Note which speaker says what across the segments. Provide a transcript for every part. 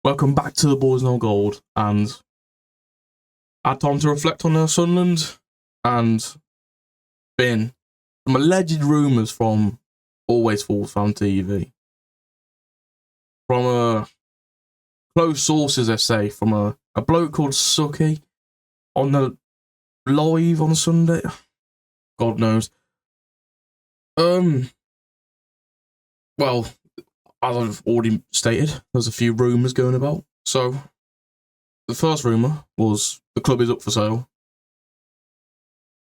Speaker 1: Welcome back to the Boys No Gold, and I had time to reflect on Sunderland and been some alleged rumours from Always Falls Fan TV. From close sources, they say, from a bloke called Sucky on the live on Sunday. God knows. Well, as I've already stated, there's a few rumours going about. So, the first rumour was the club is up for sale.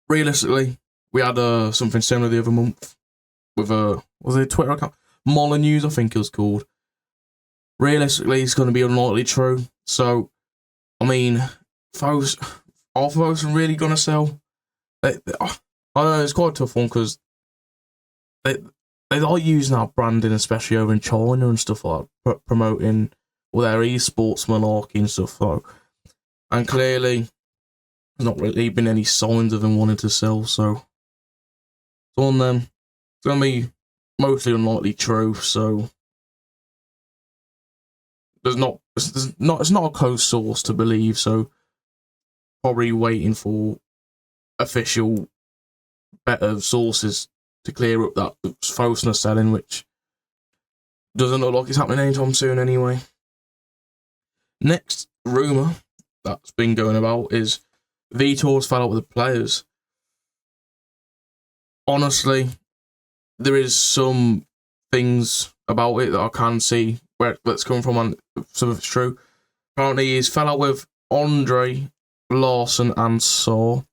Speaker 1: Realistically, we had something similar the other month with was it a Twitter account? Molyneux, I think it was called. Realistically, it's going to be unlikely true. So, I mean, are FOSUN really going to sell? I know it's quite a tough one because they like using our branding, especially over in China and stuff like that, promoting all their esports malarkey and stuff like that. And clearly, there's not really been any signs of them wanting to sell, so on them, it's going to be mostly unlikely true, so it's not a close source to believe, so probably waiting for official better sources to clear up that FOSUN are selling, which doesn't look like it's happening anytime soon anyway. Next rumour that's been going about is Vitor's fell out with the players. Honestly, there is some things about it that I can see where that's coming from, and some of it's true. Apparently, he's fell out with Andre, Larson, and Saw.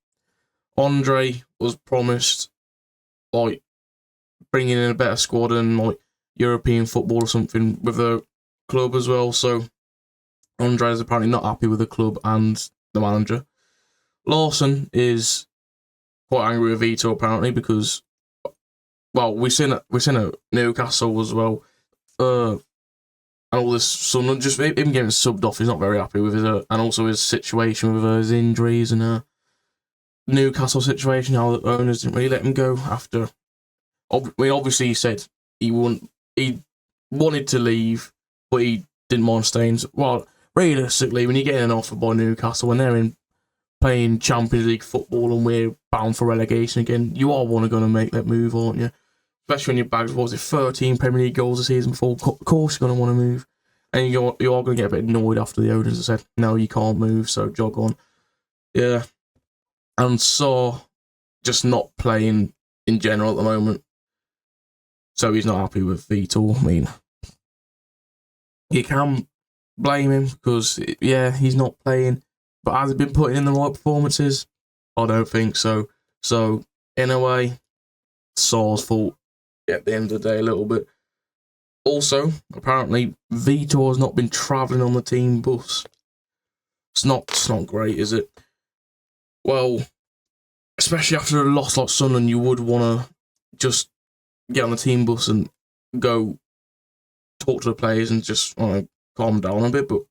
Speaker 1: Andre was promised like bringing in a better squad and like European football or something with the club as well. So Andre is apparently not happy with the club and the manager. Larson is quite angry with Vitor apparently because, well, we've seen at Newcastle as well, and all this Sunderland, just him getting subbed off. He's not very happy with his, and also his situation with his injuries and Newcastle situation. How the owners didn't really let him go after. Obviously he said he wanted to leave, but he didn't mind staying. Well, realistically, when you get an offer by Newcastle when they're playing Champions League football and we're bound for relegation again, you are going to make that move, aren't you? Especially when you bagged, 13 Premier League goals a season before. Of course you're going to want to move. And you are going to get a bit annoyed after the owners have said, no, you can't move, so jog on. Yeah. And so, just not playing in general at the moment. So he's not happy with Vitor. I mean, you can blame him because, yeah, he's not playing. But has he been putting in the right performances? I don't think so. So, in a way, Saw's fault at the end of the day a little bit. Also, apparently, Vitor has not been travelling on the team bus. It's not great, is it? Well, especially after a loss like Sunderland, you would want to just get on the team bus and go talk to the players and just calm down a bit. But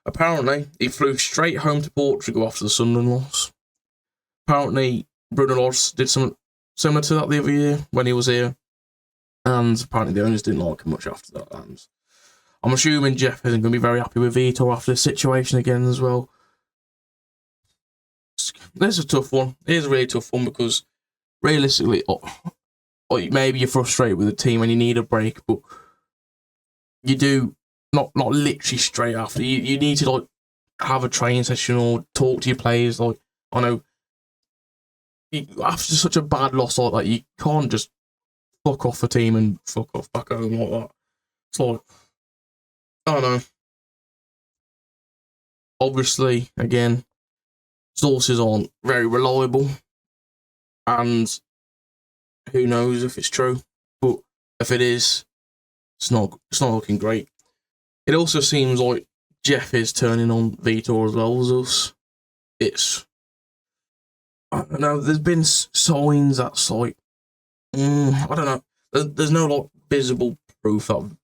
Speaker 1: apparently, he flew straight home to Portugal after the Sunderland loss. Apparently, Bruno Lage did something similar to that the other year when he was here. And apparently the owners didn't like him much after that. And I'm assuming Jeff isn't going to be very happy with Vitor after this situation again as well. This is a tough one. It is a really tough one because realistically, maybe you're frustrated with the team and you need a break, but you do not literally straight after. You need to like have a training session or talk to your players. Like, I know after such a bad loss like that, you can't just fuck off the team and fuck off back home like that. It's like, I don't know. Obviously, again, sources aren't very reliable, and who knows if it's true. But if it is, it's not looking great. It also seems like Jeff is turning on Vitor as well as us. I don't know. There's been signs that's like, I don't know. There's no like visible proof that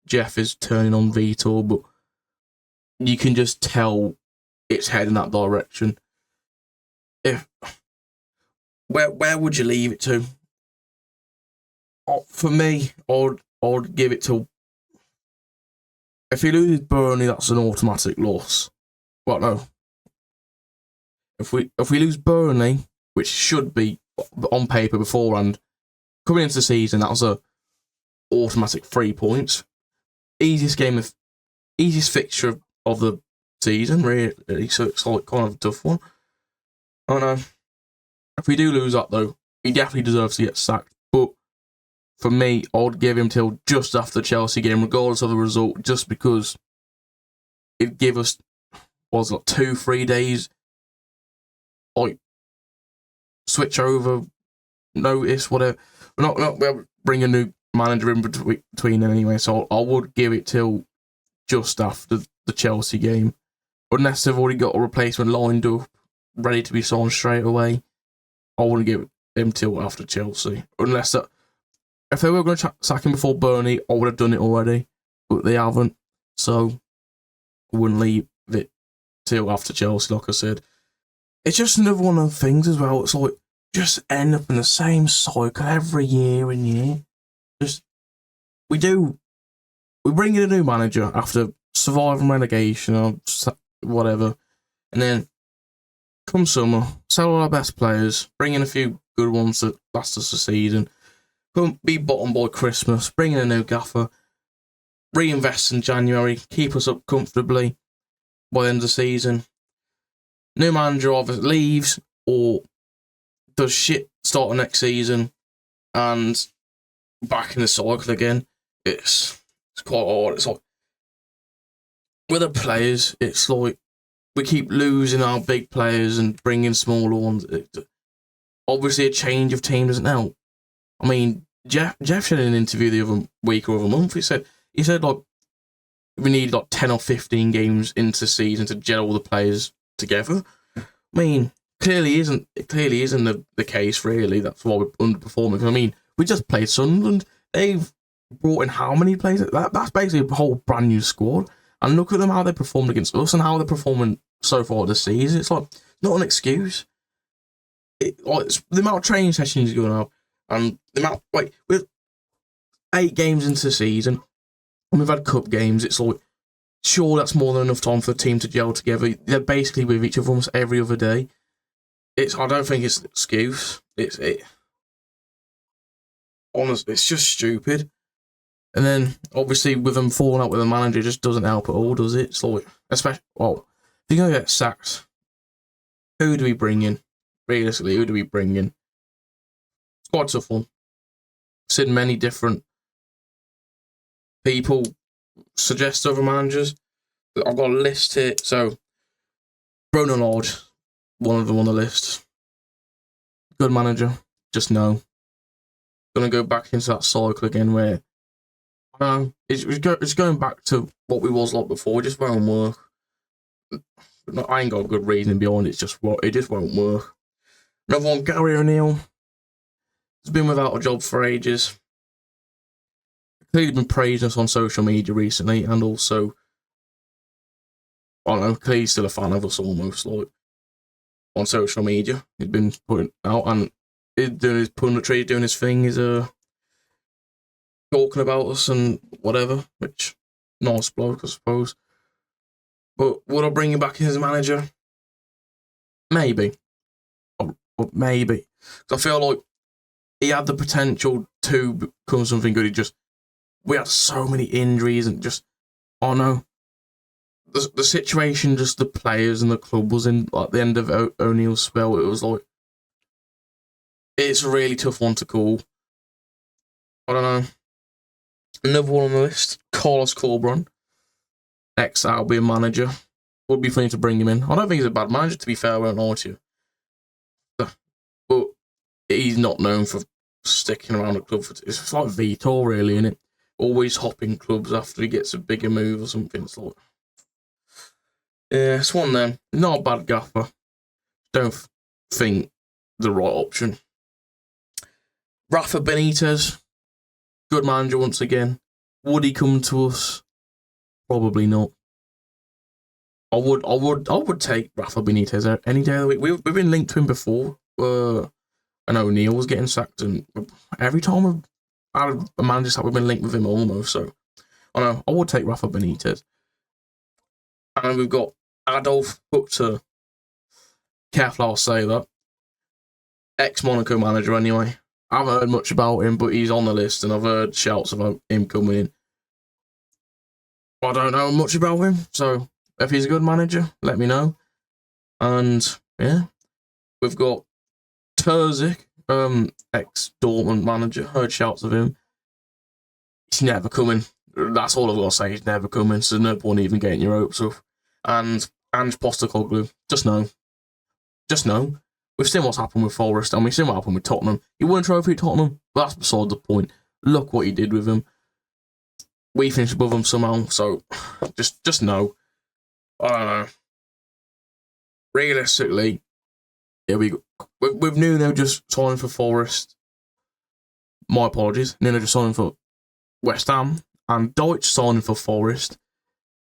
Speaker 1: Jeff is turning on Vitor, but you can just tell it's heading that direction. Where would you leave it to? For me, I'd give it to if he loses Burnley, that's an automatic loss. Well, no. If we lose Burnley, which should be on paper beforehand, coming into the season, that was a automatic 3 points. Easiest fixture of the season, really. So it's like kind of a tough one. I don't know. If we do lose that though, he definitely deserves to get sacked. But for me, I'd give him till just after the Chelsea game, regardless of the result, just because it'd give us 2-3 days, like switch over, notice, whatever. We'll bring a new manager in between anyway, so I would give it till just after the Chelsea game, unless they've already got a replacement lined up, ready to be signed straight away. I wouldn't give him till after Chelsea, unless if they were going to sack him before Burnley, I would have done it already, but they haven't, so I wouldn't leave it till after Chelsea, like I said. It's just another one of the things as well. It's like, just end up in the same cycle every year and year. We bring in a new manager after surviving relegation or whatever, and then come summer, sell all our best players, bring in a few good ones that last us a season, come be bottom by Christmas, bring in a new gaffer, reinvest in January, keep us up comfortably by the end of the season. New manager either leaves or does shit starting next season and back in the cycle again. It's quite hard. It's like with the players, it's like we keep losing our big players and bringing smaller ones. Obviously, a change of team doesn't help. I mean, Jeff said in an interview the other week or other month, he said like we need like 10 or 15 games into the season to gel all the players together. I mean, clearly isn't the case, really. That's why we're underperforming. I mean, we just played Sunderland. They've brought in how many players? That's basically a whole brand new squad. And look at them, how they performed against us and how they're performing so far this season. It's like, not an excuse. It's the amount of training sessions you're going to have, and the amount, with 8 games into the season, and we've had cup games, it's like, sure, that's more than enough time for the team to gel together. They're basically with each other almost every other day. I don't think it's an excuse. Honestly, it's just stupid. And then, obviously, with them falling out with the manager, it just doesn't help at all, does it? It's like, especially, if you're going to get sacked, who do we bring in? Realistically, who do we bring in? It's quite a tough one. I've seen many different people suggest other managers. I've got a list here. So, Ronan Lodge, one of them on the list. Good manager, just no. Going to go back into that cycle again where it's going back to what we was like before. It just won't work. I ain't got a good reason behind it. It just won't work. Another one, Gary O'Neill. He's been without a job for ages. Clearly been praising us on social media recently, and also, I don't know, clearly he's still a fan of us almost, like, on social media. He's been putting out, and he's doing his punditry, doing his thing, he's talking about us and whatever, which, nice bloke, I suppose. But would I bring him back in as a manager? Maybe. But maybe. Because I feel like he had the potential to become something good. We had so many injuries and just, oh no. The situation, just the players and the club was in at the end of O'Neill's spell. It was like, it's a really tough one to call. I don't know. Another one on the list, Carlos Corberan, ex-Albion manager. Would be funny to bring him in. I don't think he's a bad manager, to be fair, I won't lie to you. But he's not known for sticking around a club. It's like Vitor, really, isn't it? Always hopping clubs after he gets a bigger move or something. It's like, yeah, it's one of them. Not a bad gaffer. Don't think the right option. Rafa Benitez, good manager once again. Would he come to us? Probably not. I would take Rafa Benitez any day of the week. We've been linked to him before. And O'Neill was getting sacked, and every time we've had a manager sacked, we've been linked with him almost. So I know I would take Rafa Benitez. And we've got Adolf Hutter. Careful, I'll say that. Ex-Monaco manager, anyway. I haven't heard much about him, but he's on the list, and I've heard shouts about him coming in. I don't know much about him, so if he's a good manager, let me know. And, yeah, we've got Terzic, ex-Dortmund manager. Heard shouts of him. He's never coming. That's all I've got to say. He's never coming, so there's no point even getting your hopes up. And Ange Postecoglou, just know. We've seen what's happened with Forest, and we've seen what happened with Tottenham. He won a trophy at Tottenham, but that's beside the point. Look what he did with him. We finished above him somehow, so just know. I don't know. Realistically, yeah, with Nuno just signing for Forest. My apologies. Nuno just signing for West Ham, and Deutsch signing for Forest.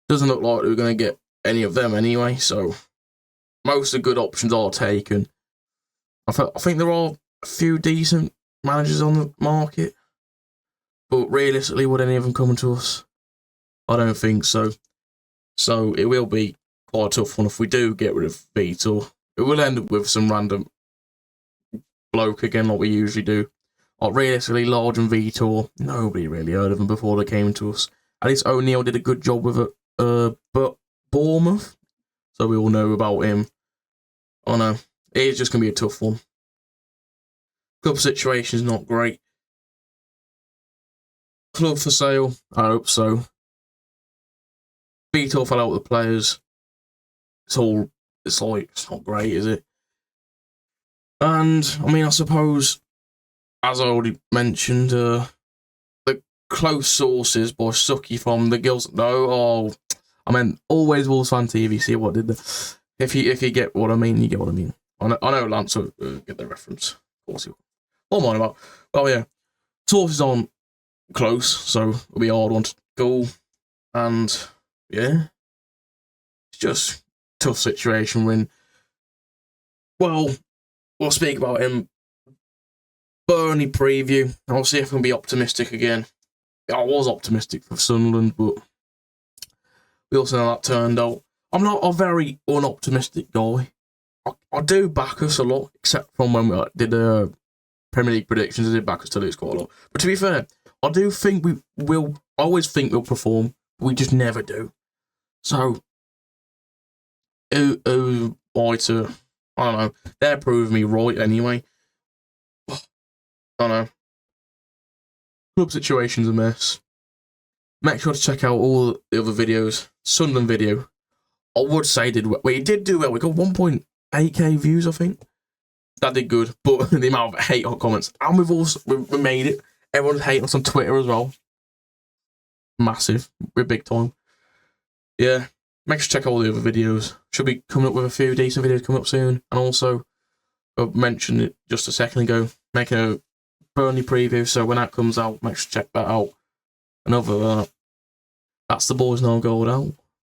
Speaker 1: Doesn't look like we're going to get any of them anyway, so most of the good options are taken. I think there are a few decent managers on the market, but realistically, would any of them come to us? I don't think so. So it will be quite a tough one if we do get rid of Vitor. It will end up with some random bloke again, like we usually do. Like realistically, Large and Vitor, nobody really heard of them before they came to us. At least O'Neill did a good job with it, but Bournemouth, so we all know about him. I know. It's just going to be a tough one. Club situation is not great. Club for sale? I hope so. Vitor fell out with the players. It's not great, is it? And, I mean, I suppose, as I already mentioned, the close sources by Sucky from the Girls. I meant Always Wolves Fan TV. See what I did there? If you get what I mean, you get what I mean. I know Lance will get the reference. Of course he will. What am I on about? Well, yeah. Sources on close, so it'll be a hard one to go. And, yeah. It's just a tough situation when, well, we'll speak about him. Burnley preview. I'll see if I can be optimistic again. I was optimistic for Sunderland, but we also know that turned out. I'm not a very unoptimistic guy. I do back us a lot, except from when we did Premier League predictions. I did back us to lose quite a lot. But to be fair, I do think we will. I always think we'll perform, but we just never do. So, Vitor, I don't know. They're proving me right anyway. I don't know. Club situation's a mess. Make sure to check out all the other videos. Sunderland video, I would say did well. He did do well. We got 1.8k views, I think. That did good, but the amount of hate on comments, and we made it. Everyone's hating us on Twitter as well. Massive, we're big time. Yeah, make sure to check out all the other videos. Should be coming up with a few decent videos coming up soon, and also I mentioned it just a second ago, making a Burnley preview. So when that comes out, make sure to check that out. And other than that, that's the boys no gold out.